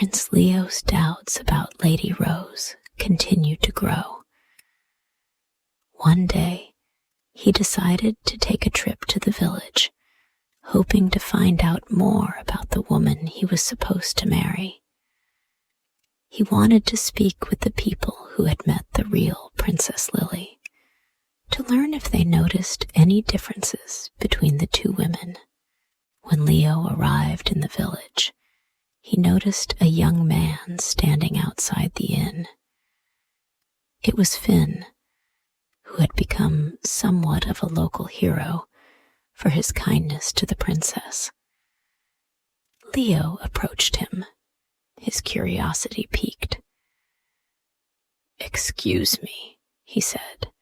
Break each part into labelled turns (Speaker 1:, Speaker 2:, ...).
Speaker 1: Prince Leo's doubts about Lady Rose continued to grow. One day, he decided to take a trip to the village, hoping to find out more about the woman he was supposed to marry. He wanted to speak with the people who had met the real Princess Lily, to learn if they noticed any differences between the two women. When Leo arrived in the village, he noticed a young man standing outside the inn. It was Finn, who had become somewhat of a local hero for his kindness to the princess. Leo approached him, his curiosity piqued. "Excuse me," he said.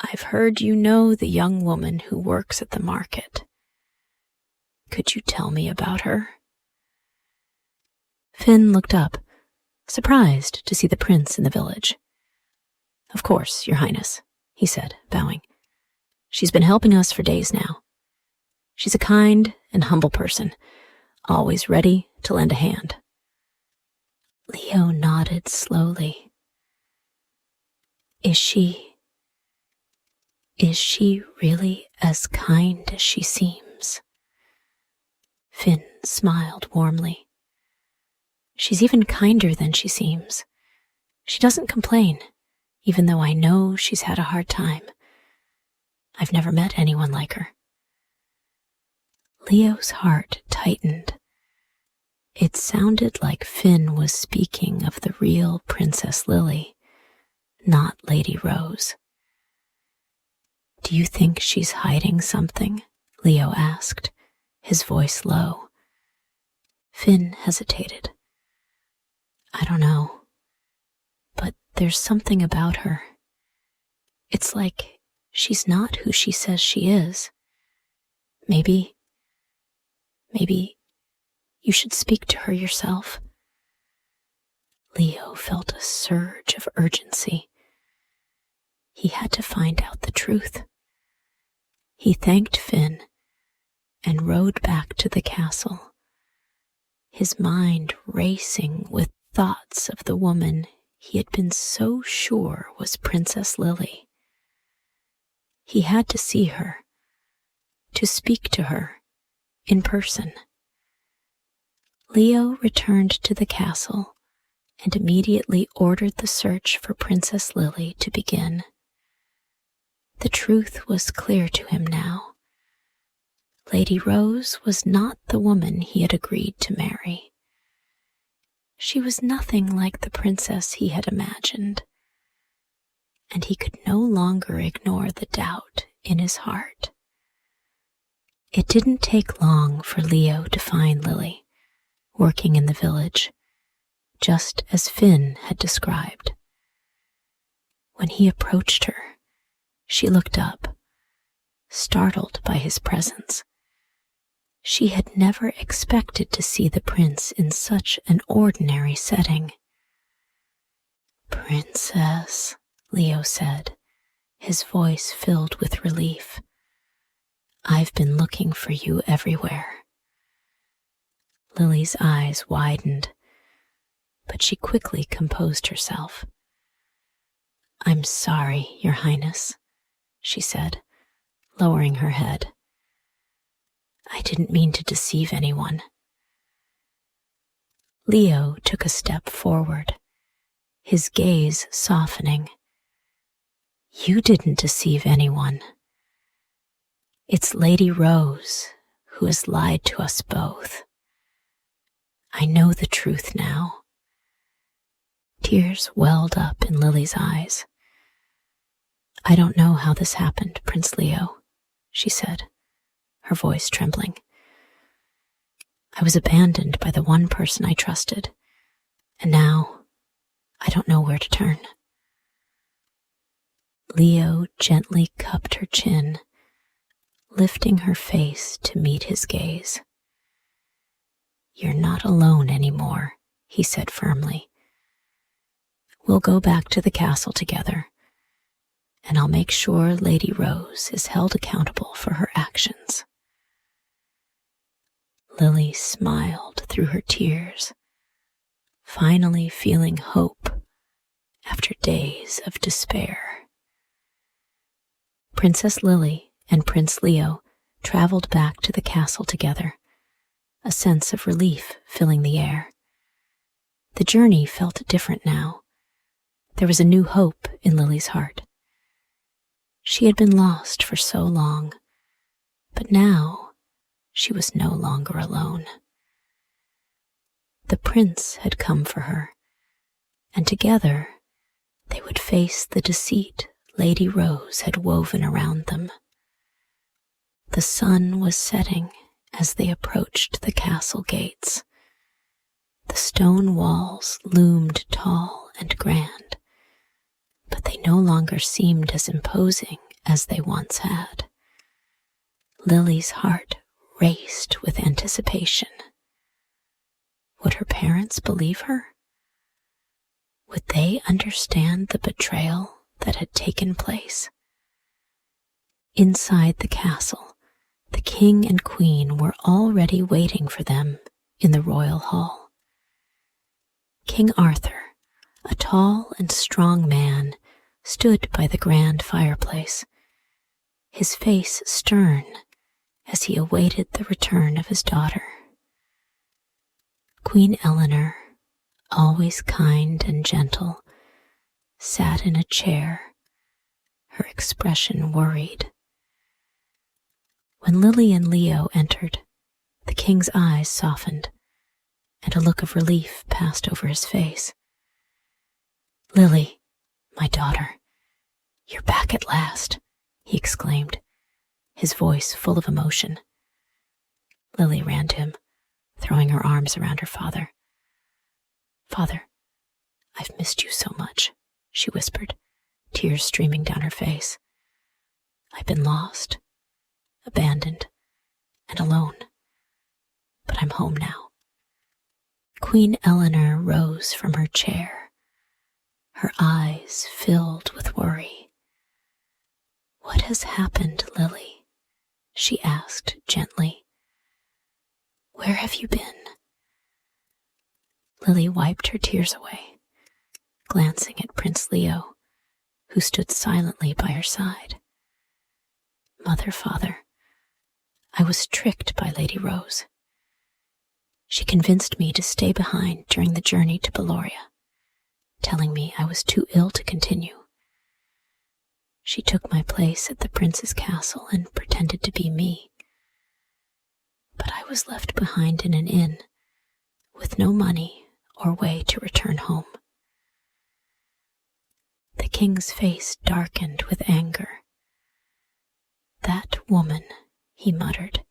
Speaker 1: "I've heard you know the young woman who works at the market. Could you tell me about her?" Finn looked up, surprised to see the prince in the village. "Of course, Your Highness," he said, bowing. "She's been helping us for days now. She's a kind and humble person, always ready to lend a hand." Leo nodded slowly. Is she really as kind as she seems?" Finn smiled warmly. "She's even kinder than she seems. She doesn't complain, even though I know she's had a hard time. I've never met anyone like her." Leo's heart tightened. It sounded like Finn was speaking of the real Princess Lily, not Lady Rose. "Do you think she's hiding something?" Leo asked, his voice low. Finn hesitated. "I don't know, but there's something about her. It's like she's not who she says she is. Maybe you should speak to her yourself." Leo felt a surge of urgency. He had to find out the truth. He thanked Finn and rode back to the castle, his mind racing with thoughts of the woman he had been so sure was Princess Lily. He had to see her, to speak to her in person. Leo returned to the castle and immediately ordered the search for Princess Lily to begin. The truth was clear to him now. Lady Rose was not the woman he had agreed to marry. She was nothing like the princess he had imagined, and he could no longer ignore the doubt in his heart. It didn't take long for Leo to find Lily, working in the village, just as Finn had described. When he approached her, she looked up, startled by his presence. She had never expected to see the prince in such an ordinary setting. "Princess," Leo said, his voice filled with relief. "I've been looking for you everywhere." Lily's eyes widened, but she quickly composed herself. "I'm sorry, Your Highness," she said, lowering her head. "I didn't mean to deceive anyone." Leo took a step forward, his gaze softening. "You didn't deceive anyone. It's Lady Rose who has lied to us both. I know the truth now." Tears welled up in Lily's eyes. "I don't know how this happened, Prince Leo," she said, her voice trembling. "I was abandoned by the one person I trusted, and now I don't know where to turn." Leo gently cupped her chin, lifting her face to meet his gaze. "You're not alone anymore," he said firmly. "We'll go back to the castle together, and I'll make sure Lady Rose is held accountable for her actions." Lily smiled through her tears, finally feeling hope after days of despair. Princess Lily and Prince Leo traveled back to the castle together, a sense of relief filling the air. The journey felt different now. There was a new hope in Lily's heart. She had been lost for so long, but now she was no longer alone. The prince had come for her, and together they would face the deceit Lady Rose had woven around them. The sun was setting as they approached the castle gates. The stone walls loomed tall and grand, but they no longer seemed as imposing as they once had. Lily's heart raced with anticipation. Would her parents believe her? Would they understand the betrayal that had taken place? Inside the castle, the king and queen were already waiting for them in the royal hall. King Arthur, a tall and strong man, stood by the grand fireplace, his face stern as he awaited the return of his daughter. Queen Eleanor, always kind and gentle, sat in a chair, her expression worried. When Lily and Leo entered, the king's eyes softened, and a look of relief passed over his face. "Lily, my daughter, you're back at last," he exclaimed, his voice full of emotion. Lily ran to him, throwing her arms around her father. "Father, I've missed you so much," she whispered, tears streaming down her face. "I've been lost, abandoned, and alone, but I'm home now." Queen Eleanor rose from her chair, her eyes filled with worry. "What has happened, Lily?" she asked gently. "Where have you been?" Lily wiped her tears away, glancing at Prince Leo, who stood silently by her side. "Mother, father, I was tricked by Lady Rose. She convinced me to stay behind during the journey to Belloria, telling me I was too ill to continue. She took my place at the prince's castle and pretended to be me. But I was left behind in an inn, with no money or way to return home." The king's face darkened with anger. "That woman," he muttered.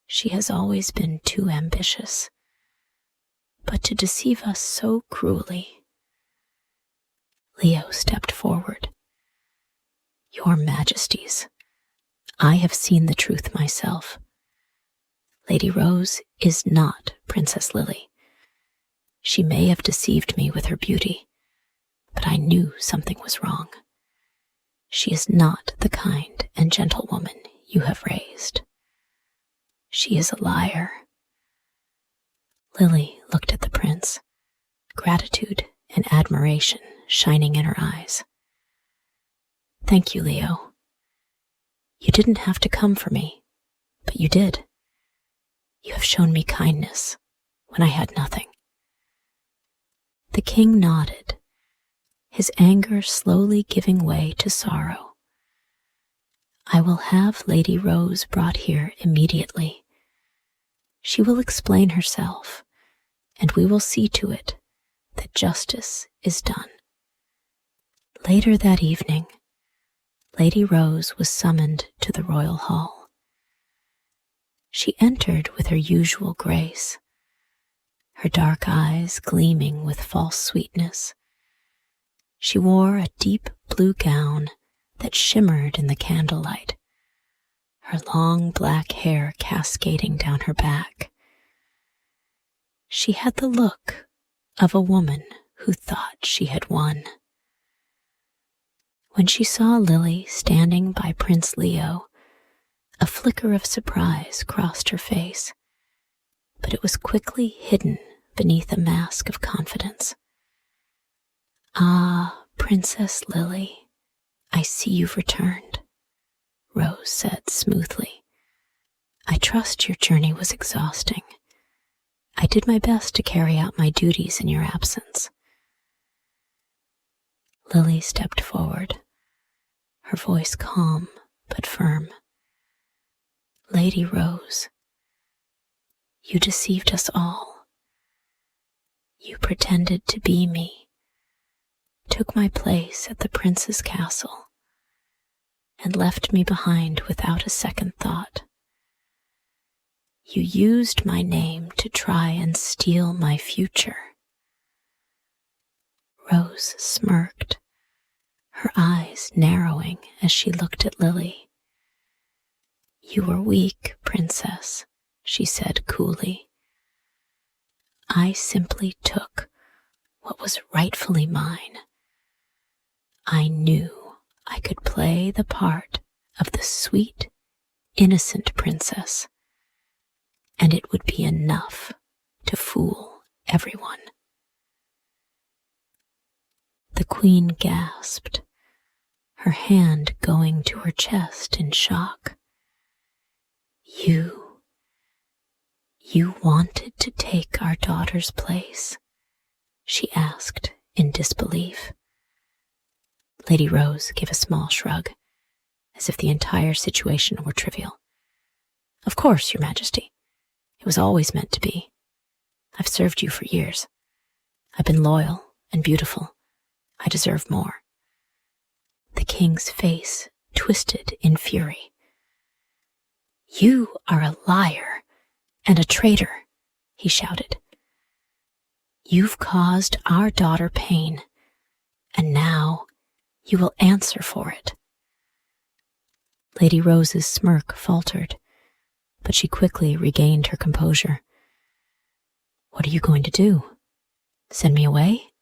Speaker 1: "She has always been too ambitious. But to deceive us so cruelly." Leo stepped forward. "Your Majesties, I have seen the truth myself. Lady Rose is not Princess Lily. She may have deceived me with her beauty, but I knew something was wrong. She is not the kind and gentle woman you have raised. She is a liar." Lily looked at the prince, gratitude and admiration shining in her eyes. "Thank you, Leo. You didn't have to come for me, but you did. You have shown me kindness when I had nothing." The king nodded, his anger slowly giving way to sorrow. "I will have Lady Rose brought here immediately. She will explain herself, and we will see to it that justice is done." Later that evening, Lady Rose was summoned to the royal hall. She entered with her usual grace, her dark eyes gleaming with false sweetness. She wore a deep blue gown that shimmered in the candlelight, her long black hair cascading down her back. She had the look of a woman who thought she had won. When she saw Lily standing by Prince Leo, a flicker of surprise crossed her face, but it was quickly hidden beneath a mask of confidence. "Ah, Princess Lily, I see you've returned," Rose said smoothly. "I trust your journey was exhausting. I did my best to carry out my duties in your absence." Lily stepped forward, her voice calm but firm. "Lady Rose, you deceived us all. You pretended to be me, took my place at the prince's castle, and left me behind without a second thought. You used my name to try and steal my future." Rose smirked, her eyes narrowing as she looked at Lily. "You were weak, Princess," she said coolly. "I simply took what was rightfully mine. I knew I could play the part of the sweet, innocent princess, and it would be enough to fool everyone." The Queen gasped, her hand going to her chest in shock. You wanted to take our daughter's place?" she asked in disbelief. Lady Rose gave a small shrug, as if the entire situation were trivial. "Of course, Your Majesty. It was always meant to be. I've served you for years. I've been loyal and beautiful. I deserve more." The king's face twisted in fury. "You are a liar and a traitor," he shouted. "You've caused our daughter pain, and now you will answer for it." Lady Rose's smirk faltered, but she quickly regained her composure. "What are you going to do? Send me away?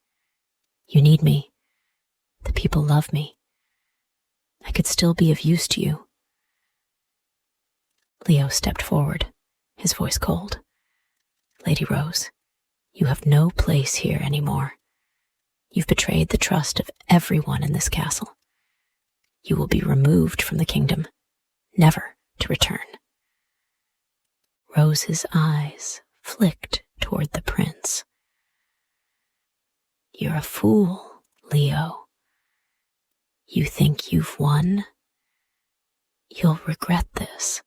Speaker 1: You need me. The people love me. I could still be of use to you." Leo stepped forward, his voice cold. "Lady Rose, you have no place here anymore. You've betrayed the trust of everyone in this castle. You will be removed from the kingdom, never to return." Rose's eyes flicked toward the prince. "You're a fool, Leo. You think you've won? You'll regret this."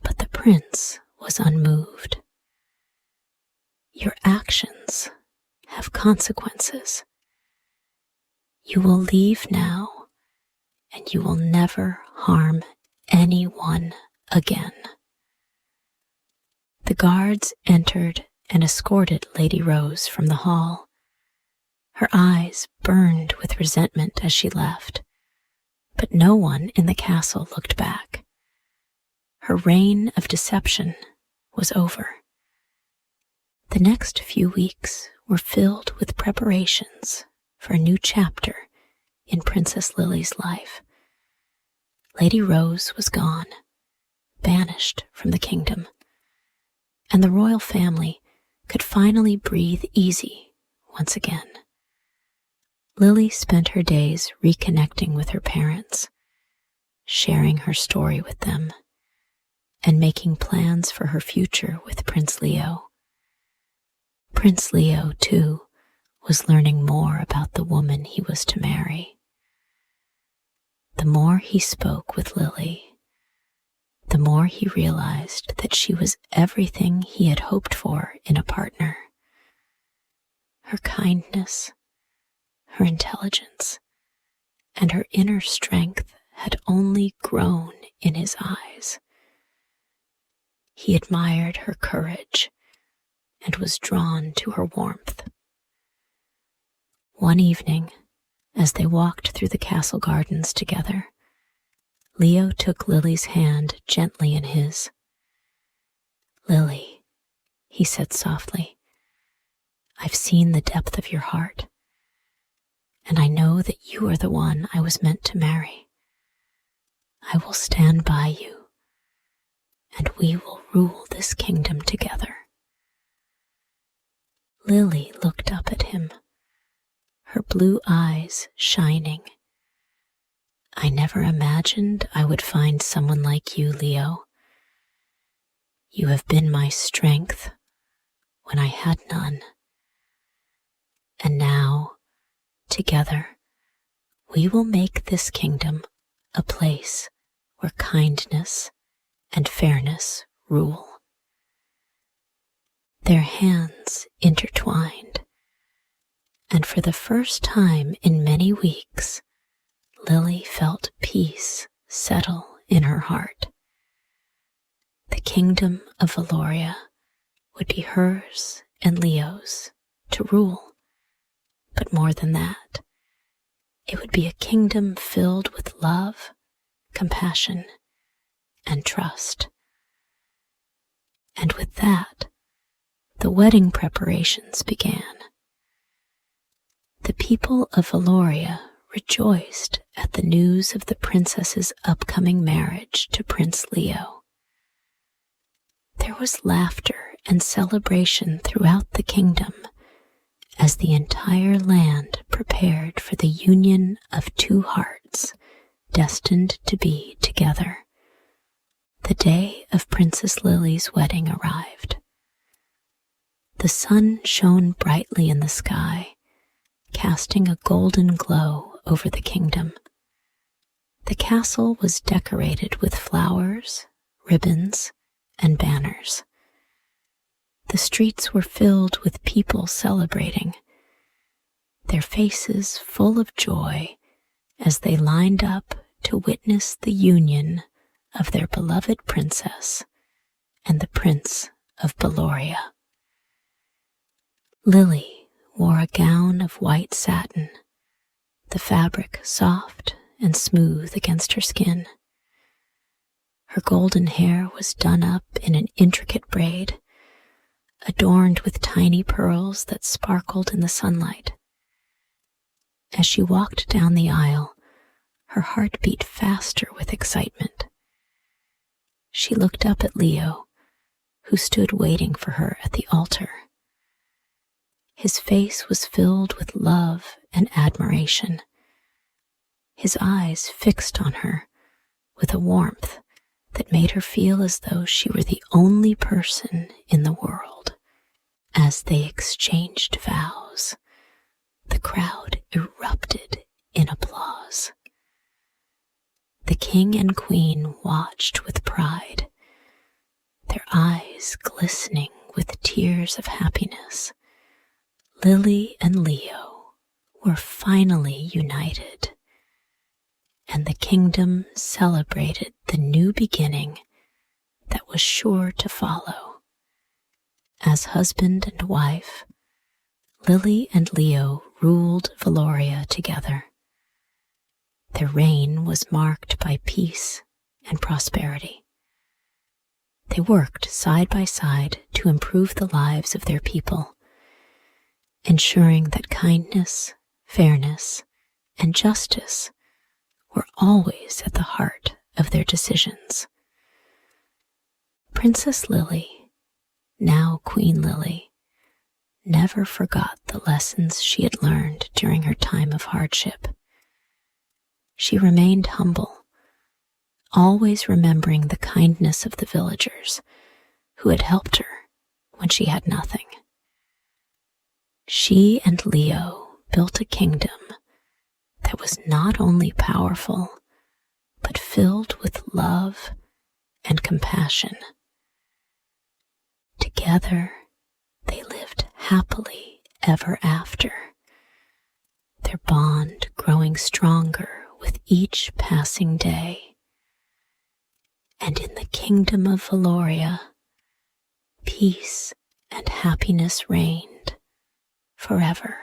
Speaker 1: But the prince was unmoved. "Your actions have consequences. You will leave now, and you will never harm anyone again." The guards entered and escorted Lady Rose from the hall. Her eyes burned with resentment as she left, but no one in the castle looked back. Her reign of deception was over. The next few weeks were filled with preparations for a new chapter in Princess Lily's life. Lady Rose was gone, banished from the kingdom, and the royal family could finally breathe easy once again. Lily spent her days reconnecting with her parents, sharing her story with them, and making plans for her future with Prince Leo. Prince Leo, too, was learning more about the woman he was to marry. The more he spoke with Lily, the more he realized that she was everything he had hoped for in a partner. Her kindness, her intelligence, and her inner strength had only grown in his eyes. He admired her courage and was drawn to her warmth. One evening, as they walked through the castle gardens together, Leo took Lily's hand gently in his. "Lily," he said softly, "I've seen the depth of your heart, and I know that you are the one I was meant to marry. I will stand by you, and we will rule this kingdom together." Lily looked up at him, her blue eyes shining. "I never imagined I would find someone like you, Leo. You have been my strength when I had none. And now, together, we will make this kingdom a place where kindness and fairness rule." Their hands intertwined, and for the first time in many weeks, Lily felt peace settle in her heart. The kingdom of Valoria would be hers and Leo's to rule, but more than that, it would be a kingdom filled with love, compassion, and trust. And with that, the wedding preparations began. The people of Valoria rejoiced at the news of the princess's upcoming marriage to Prince Leo. There was laughter and celebration throughout the kingdom as the entire land prepared for the union of two hearts destined to be together. The day of Princess Lily's wedding arrived. The sun shone brightly in the sky, casting a golden glow over the kingdom. The castle was decorated with flowers, ribbons, and banners. The streets were filled with people celebrating, their faces full of joy as they lined up to witness the union of their beloved princess and the Prince of Valoria. Lily wore a gown of white satin, the fabric soft and smooth against her skin. Her golden hair was done up in an intricate braid, adorned with tiny pearls that sparkled in the sunlight. As she walked down the aisle, her heart beat faster with excitement. She looked up at Leo, who stood waiting for her at the altar. His face was filled with love and admiration, his eyes fixed on her with a warmth that made her feel as though she were the only person in the world. As they exchanged vows, the crowd erupted in applause. The king and queen watched with pride, their eyes glistening with tears of happiness. Lily and Leo were finally united, and the kingdom celebrated the new beginning that was sure to follow. As husband and wife, Lily and Leo ruled Valoria together. Their reign was marked by peace and prosperity. They worked side by side to improve the lives of their people, ensuring that kindness, fairness, and justice were always at the heart of their decisions. Princess Lily, now Queen Lily, never forgot the lessons she had learned during her time of hardship. She remained humble, always remembering the kindness of the villagers who had helped her when she had nothing. She and Leo built a kingdom that was not only powerful, but filled with love and compassion. Together, they lived happily ever after, their bond growing stronger with each passing day. And in the kingdom of Valoria, peace and happiness reigned forever.